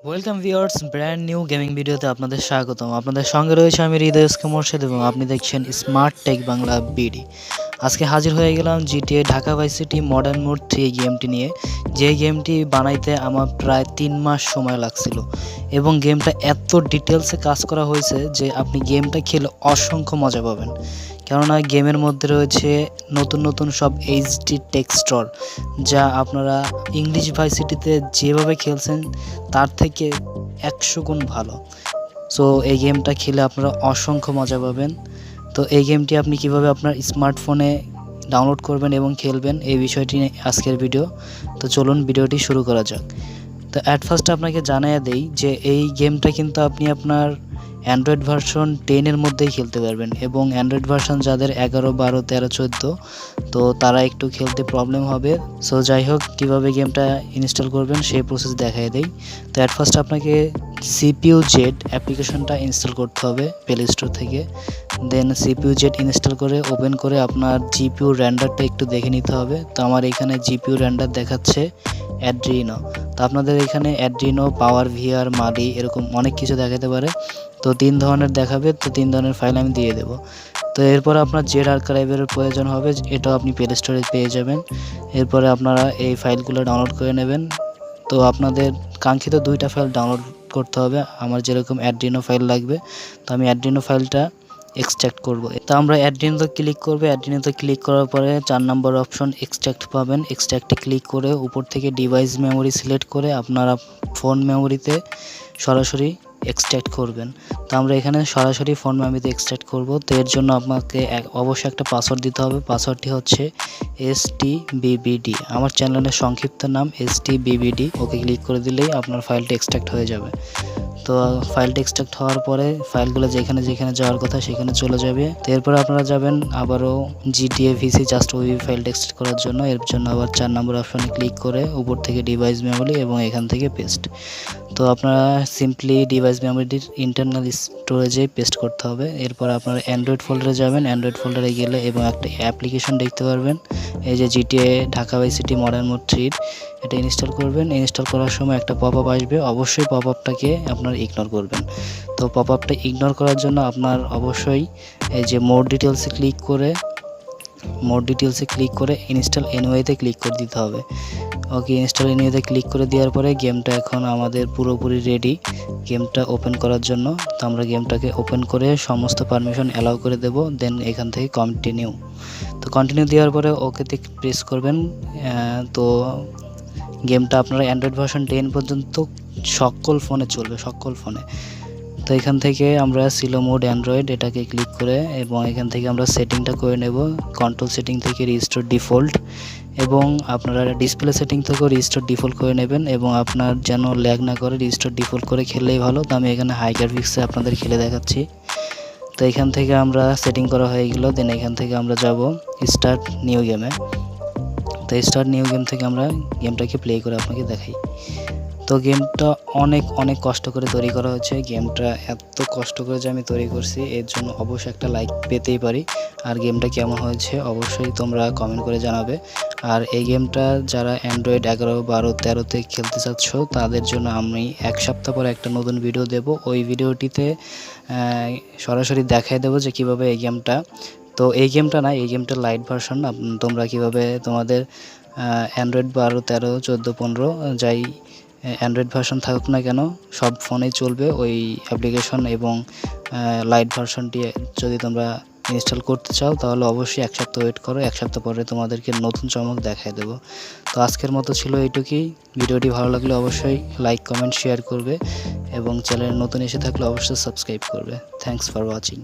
Welcome viewers, brand new gaming ভিডিওতে আপনাদের স্বাগতম। আপনাদের সঙ্গে রয়েছে আমি হৃদয় মোর্শেদ এবং আপনি দেখছেন স্মার্ট টেক বাংলা বিডি। আজকে হাজির হয়ে গেলাম GTA Dhaka vice city modern mode 3 গেমটি নিয়ে। যে গেমটি বানাইতে আমার প্রায় 3 মাস সময় লাগছিল এবং গেমটা এত ডিটেলসে কাজ করা হয়েছে যে আপনি গেমটা খেলে অসংখ্য মজা পাবেন। কেননা গেমের মধ্যে রয়েছে নতুন নতুন সব এইচডি টেক্সচার, যা আপনারা ইংলিশ ভার্সিটিতে যেভাবে খেলছেন তার থেকে 100 গুণ ভালো। সো এই গেমটা খেলে আপনারা অসংখ্য মজা পাবেন। তো এই গেমটি আপনি কিভাবে আপনার স্মার্টফোনে ডাউনলোড করবেন এবং খেলবেন, এই বিষয়টি আজকের ভিডিও। তো চলুন ভিডিওটি শুরু করা যাক। তো অ্যাট ফার্স্ট আপনাকে জানিয়ে দেই যে এই গেমটা কিন্তু আপনি আপনার অ্যান্ড্রয়েড ভার্সন 10-এর মধ্যেই খেলতে পারবেন এবং অ্যান্ড্রয়েড ভার্সন যাদের 11, 12, 13, 14 তো তারা একটু খেলতে প্রবলেম হবে। সো যাই হোক, কীভাবে গেমটা ইনস্টল করবেন সেই প্রসেস দেখাই দেই। তো অ্যাট ফার্স্ট আপনাকে CPU জেড অ্যাপ্লিকেশনটা ইনস্টল করতে হবে প্লে স্টোর থেকে। দেন CPU জেড ইনস্টল করে ওপেন করে আপনার GPU রেন্ডারটা একটু দেখে নিতে হবে। তো আমার এখানে GPU রেন্ডার দেখাচ্ছে অ্যাড্রিনো। তো আপনাদের এখানে অ্যাড্রিনো, পাওয়ার VR, মালি এরকম অনেক কিছু দেখাতে পারে। তো 3 ধরনের দেখাবে, তো 3 ধরনের ফাইল আমি দিয়ে দেবো। তো এরপর আপনার জেড আর্কাইভের প্রয়োজন হবে, এটাও আপনি প্লে স্টোরে পেয়ে যাবেন। এরপরে আপনারা এই ফাইলগুলো ডাউনলোড করে নেবেন। তো আপনাদের কাঙ্ক্ষিত 2টা ফাইল ডাউনলোড করতে হবে। আমার যেরকম অ্যাড্রিনো ফাইল লাগবে, তো আমি অ্যাড্রিনো ফাইলটা এক্সট্রাক্ট করব। তো আমরা অ্যাড্রিনোতে ক্লিক করব। অ্যাড্রিনোতে ক্লিক করার পরে 4 নম্বর অপশন এক্সট্রাক্ট পাবেন। এক্সট্রাক্টে ক্লিক করে উপর থেকে ডিভাইস মেমোরি সিলেক্ট করে আপনারা ফোন মেমোরিতে সরাসরি এক্সট্রাক্ট করবেন। তো আমরা এখানে সরাসরি ফোন মেমোরিতে এক্সট্রাক্ট করব। তো এর জন্য আপনাকে অবশ্যই একটা পাসওয়ার্ড দিতে হবে। পাসওয়ার্ডটি হচ্ছে STBBD। আমার চ্যানেলের সংক্ষিপ্ত নাম STBBD। ওকে ক্লিক করে দিলেই আপনার ফাইলটি এক্সট্রাক্ট হয়ে যাবে। তো ফাইলটা এক্সট্রাক্ট হওয়ার পরে ফাইলগুলো যেখানে যেখানে যাওয়ার কথা সেখানে চলে যাবে। তো এরপর আপনারা যাবেন আবারও GTA VC জাস্ট ওই ফাইলটা এক্সট্রাক্ট করার জন্য। এর জন্য আবার 4 নম্বর অপশনে ক্লিক করে উপর থেকে ডিভাইস মেমোরি এবং এখান থেকে পেস্ট। তো আপনারা সিম্পলি ডিভাইস মেমোরিটির ইন্টারনাল স্টোরেজে পেস্ট করতে হবে। এরপর আপনারা অ্যান্ড্রয়েড ফোল্ডারে যাবেন। অ্যান্ড্রয়েড ফোল্ডারে গেলে এবং একটা অ্যাপ্লিকেশন দেখতে পারবেন, এই যে GTA Dhaka vice city modern mode 3, এটা ইনস্টল করবেন। ইনস্টল করার সময় একটা পপআপ আসবে, অবশ্যই পপআপটাকে আপনার ইগনোর করবেন। তো পপআপটা ইগনোর করার জন্য আপনার অবশ্যই এই যে মোর ডিটেলসে ক্লিক করে ইনস্টল এনিওয়েতে ক্লিক করে দিতে হবে। ওকে, ইনস্টল এনিওয়েতে ক্লিক করে দেওয়ার পরে গেমটা এখন আমাদের পুরোপুরি রেডি গেমটা ওপেন করার জন্য। তো আমরা গেমটাকে ওপেন করে সমস্ত পারমিশন অ্যালাউ করে দেব। দেন এখান থেকে কন্টিনিউ। তো কন্টিনিউ দেওয়ার পরে ওকেতে প্রেস করবেন। তো গেমটা আপনারা অ্যান্ড্রয়েড ভার্সন 10 পর্যন্ত সকল ফোনে চলবে, সকল ফোনে। তো এখান থেকে আমরা সিলো মোড অ্যান্ড্রয়েড এটাকে ক্লিক করে এবং এখান থেকে আমরা সেটিংটা করে নেব। কন্ট্রোল সেটিং থেকে রিস্টোর ডিফল্ট, এবং আপনারা ডিসপ্লে সেটিং থেকেও রিস্টোর ডিফল্ট করে নেবেন এবং আপনার যেন ল্যাগ না করে রিস্টোর ডিফল্ট করে খেললেই ভালো। তো আমি এখানে হাই গ্রাফিক্সে আপনাদের খেলে দেখাচ্ছি। তো এখান থেকে আমরা সেটিং করা হয়ে গেল। দেন এখান থেকে আমরা যাব স্টার্ট নিউ গেমে। তো স্টার্ট নিউ গেম থেকে আমরা গেমটাকে প্লে করে আপনাকে দেখাই। তো গেমটা অনেক কষ্ট করে তৈরি করা হয়েছে। গেমটা এত কষ্ট করে যে আমি তৈরি করছি, এর জন্য অবশ্যই একটা লাইক পেতেই পারি। আর গেমটা কেমন হয়েছে অবশ্যই তোমরা কমেন্ট করে জানাবে। আর এই গেমটা যারা অ্যান্ড্রয়েড 11, 12, 13-তে খেলতে চাচ্ছ তাদের জন্য আমি 1 সপ্তাহ পরে একটা নতুন ভিডিও দেব। ওই ভিডিওটিতে সরাসরি দেখাই দেবো যে কীভাবে এই গেমটা, তো এই গেমটা না, এই গেমটা লাইট ভার্সন, তোমরা কীভাবে তোমাদের অ্যান্ড্রয়েড 12, 13, 14, 15 যাই অ্যান্ড্রয়েড ভার্সন থাকুক না কেন সব ফোনেই চলবে ওই অ্যাপ্লিকেশন। এবং লাইট ভার্সনটি যদি তোমরা ইনস্টল করতে চাও তাহলে অবশ্যই 1 সপ্তাহ ওয়েট করো। 1 সপ্তাহ পরে তোমাদেরকে নতুন চমক দেখায় দেবো। তো আজকের মতো ছিল এইটুকুই। ভিডিওটি ভালো লাগলে অবশ্যই লাইক, কমেন্ট, শেয়ার করবে এবং চ্যানেলে নতুন এসে থাকলে অবশ্যই সাবস্ক্রাইব করবে। Thanks for watching.